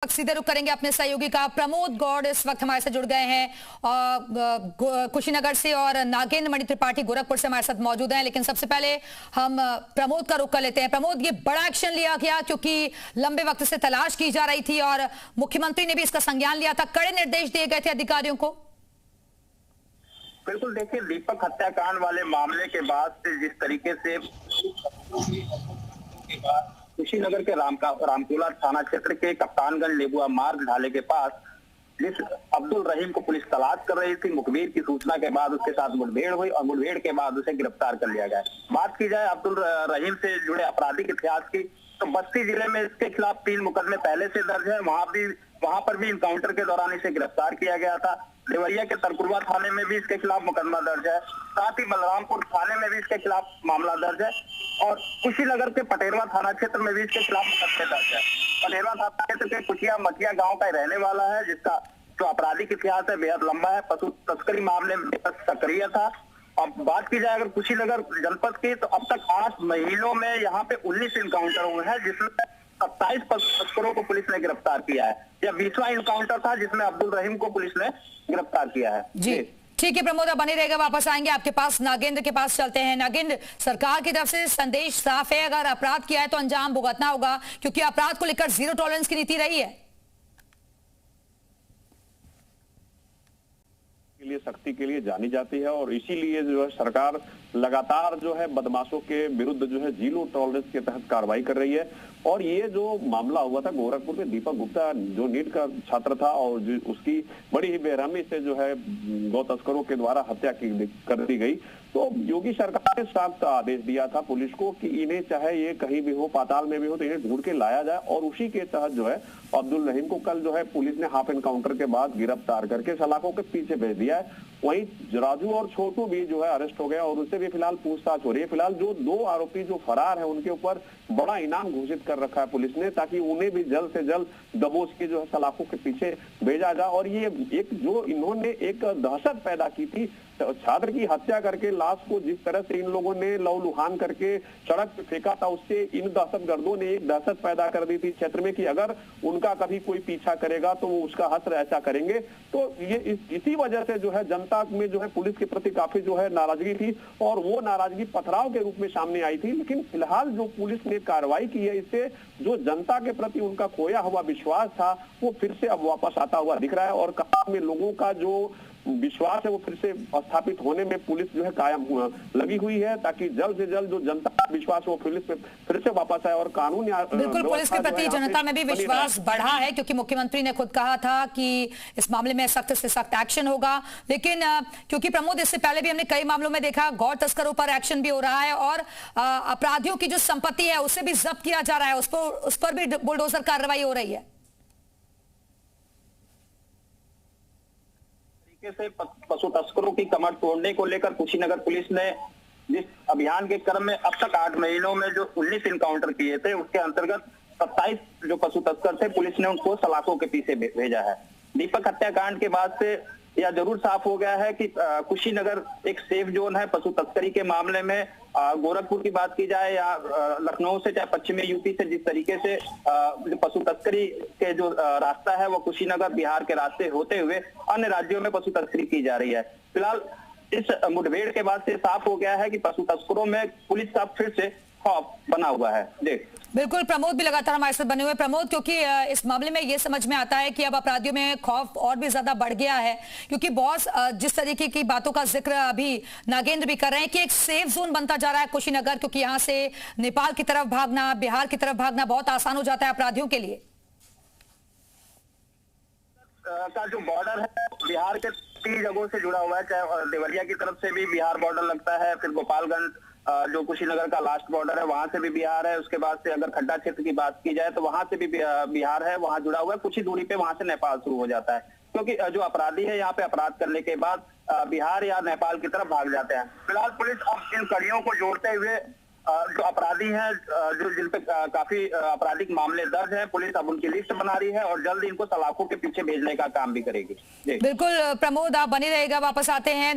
सीधे रुक करेंगे अपने सहयोगी का। प्रमोद गौड़ इस वक्त हमारे साथ जुड़ गए हैं कुशीनगर से, और नागेंद्र मणि त्रिपाठी गोरखपुर से हमारे साथ मौजूद हैं। लेकिन सबसे पहले हम प्रमोद का रुख कर लेते हैं। प्रमोद, ये बड़ा एक्शन लिया गया क्योंकि लंबे वक्त से तलाश की जा रही थी और मुख्यमंत्री ने भी इसका संज्ञान लिया था, कड़े निर्देश दिए गए थे अधिकारियों को। बिल्कुल, देखिए दीपक हत्याकांड वाले मामले के बाद से जिस तरीके से कुशीनगर के रामकोला थाना क्षेत्र के कप्तानगंज लेबुआ मार्ग ढाले के पास जिस अब्दुल रहीम को पुलिस तलाश कर रही थी, मुखबिर की सूचना के बाद उसके साथ मुठभेड़ हुई और मुठभेड़ के बाद उसे गिरफ्तार कर लिया गया। बात की जाए अब्दुल रहीम से जुड़े आपराधिक इतिहास की, तो बस्ती जिले में इसके खिलाफ 3 मुकदमे पहले से दर्ज है। वहां पर भी इनकाउंटर के दौरान इसे गिरफ्तार किया गया था। देवरिया के तरकुलवा थाने में भी इसके खिलाफ मुकदमा दर्ज है, साथ ही बलरामपुर थाने में भी इसके खिलाफ मामला दर्ज है और कुशीनगर के पटेरवा थाना क्षेत्र में भी इसके खिलाफ मुकदमे दर्ज है। पटेरवा थाना क्षेत्र के कुचिया मटिया गांव का रहने वाला है, जिसका जो आपराधिक इतिहास है बेहद लंबा है। पशु तस्करी मामले में सक्रिय था। अब बात की जाए अगर कुशीनगर जनपद की, तो अब तक 8 महीनों में यहाँ पे 19 इनकाउंटर हुए हैं, जिसमें 27 तस्करों को पुलिस ने गिरफ्तार किया है। यह 20वां इनकाउंटर था जिसमें अब्दुल रहीम को पुलिस ने गिरफ्तार किया है। जी ठीक है प्रमोद, बने रहेगा, वापस आएंगे आपके पास। नागेंद्र के पास चलते हैं। नागेंद्र, सरकार की तरफ से संदेश साफ है, अगर अपराध किया है तो अंजाम भुगतना होगा, क्योंकि अपराध को लेकर जीरो टॉलरेंस की नीति रही है। के लिए सख्ती के लिए जानी जाती है और इसीलिए जो है सरकार लगातार जो है बदमाशों के विरुद्ध जो है जीरो टॉलरेंस के तहत कार्रवाई कर रही है। और ये जो मामला हुआ था गोरखपुर में, दीपक गुप्ता जो नीट का छात्र था और उसकी बड़ी ही बेरहमी से जो है गौ तस्करों के द्वारा हत्या कर दी गई, तो योगी सरकार ने सख्त आदेश दिया था पुलिस को कि इन्हें चाहे ये कहीं भी हो, पाताल में भी हो, तो इन्हें ढूंढ के लाया जाए। और उसी के तहत जो है अब्दुल रहीम को कल जो है पुलिस ने हाफ एनकाउंटर के बाद गिरफ्तार करके सलाखों के पीछे भेज दिया है। वहीं राजू और छोटू भी जो है अरेस्ट हो गया और उससे भी फिलहाल पूछताछ हो रही है। फिलहाल जो 2 आरोपी जो फरार है उनके ऊपर बड़ा इनाम घोषित कर रखा है पुलिस ने, ताकि उन्हें भी जल्द से जल्द दबोच के जो है सलाखों के पीछे भेजा जाए। और ये एक जो इन्होंने एक दहशत पैदा की थी, छात्र की हत्या करके लाश को जिस तरह से इन लोगों ने लहूलुहान करके सड़क पे फेंका था, उससे इन दहशतगर्दों ने एक दहशत पैदा कर दी थी क्षेत्र में कि अगर उनका कभी कोई पीछा करेगा तो वो उसका हश्र ऐसा करेंगे। तो ये इसी वजह से जो है जनता में जो है पुलिस के प्रति काफी जो है नाराजगी थी और वो नाराजगी पथराव के रूप में सामने आई थी। लेकिन फिलहाल जो पुलिस ने कार्रवाई की है, इससे जो जनता के प्रति उनका खोया हुआ विश्वास था वो फिर से अब वापस आता हुआ दिख रहा है और काम में लोगों का जो विश्वास है वो फिर से स्थापित होने में पुलिस जो है कायम लगी हुई है, ताकि जल्द से जल्द जो जनता का विश्वास वो पुलिस पे फिर से वापस आए और कानून बिल्कुल पुलिस के प्रति जनता में भी विश्वास बढ़ा है, क्योंकि मुख्यमंत्री ने खुद कहा था कि इस मामले में सख्त से सख्त एक्शन होगा। लेकिन क्योंकि प्रमोद, इससे पहले भी हमने कई मामलों में देखा गौ तस्करों पर एक्शन भी हो रहा है और अपराधियों की जो संपत्ति है उसे भी जब्त किया जा रहा है, उस पर भी बुलडोजर कार्रवाई हो रही है। से पशु तस्करों की कमर तोड़ने को लेकर कुशीनगर पुलिस ने जिस अभियान के क्रम में अब तक 8 महीनों में जो 19 इनकाउंटर किए थे, उसके अंतर्गत 27 जो पशु तस्कर थे पुलिस ने उनको सलाखों के पीछे भेजा है। दीपक हत्याकांड के बाद से यह जरूर साफ हो गया है कि कुशीनगर एक सेफ जोन है पशु तस्करी के मामले में। गोरखपुर की बात की जाए या लखनऊ से, चाहे पश्चिमी यूपी से, जिस तरीके से पशु तस्करी के जो रास्ता है वो कुशीनगर बिहार के रास्ते होते हुए अन्य राज्यों में पशु तस्करी की जा रही है। फिलहाल इस मुठभेड़ के बाद से साफ हो गया है कि पशु तस्करों में पुलिस का फिर से खौफ बना हुआ है। देख बिल्कुल, प्रमोद भी लगातार हमारे साथ बने हुए। प्रमोद, क्योंकि इस मामले में ये समझ में आता है कि अब अपराधियों में खौफ और भी ज्यादा बढ़ गया है, क्योंकि बॉस जिस तरीके की बातों का जिक्र अभी नागेंद्र भी कर रहे हैं कि एक सेफ जोन बनता जा रहा है कुशीनगर, क्योंकि यहाँ से नेपाल की तरफ भागना, बिहार की तरफ भागना बहुत आसान हो जाता है अपराधियों के लिए। का जो बॉर्डर है बिहार के 3 जगहों से जुड़ा हुआ है, चाहे देवरिया की तरफ से भी बिहार बॉर्डर लगता है, फिर गोपालगंज जो कुशीनगर का लास्ट बॉर्डर है वहां से भी बिहार है, उसके बाद से अगर खड्डा क्षेत्र की बात की जाए तो वहां से भी बिहार है, वहां जुड़ा हुआ है। कुछ ही दूरी पे वहां से नेपाल शुरू हो जाता है, क्योंकि जो अपराधी है यहाँ पे अपराध करने के बाद बिहार या नेपाल की तरफ भाग जाते हैं। फिलहाल पुलिस अब इन कड़ियों को जोड़ते हुए जो अपराधी हैं, जो जिन पे काफी आपराधिक मामले दर्ज हैं, पुलिस अब उनकी लिस्ट बना रही है और जल्द इनको सलाखों के पीछे भेजने का काम भी करेगी। बिल्कुल प्रमोद, आप बने रहेगा, वापस आते हैं।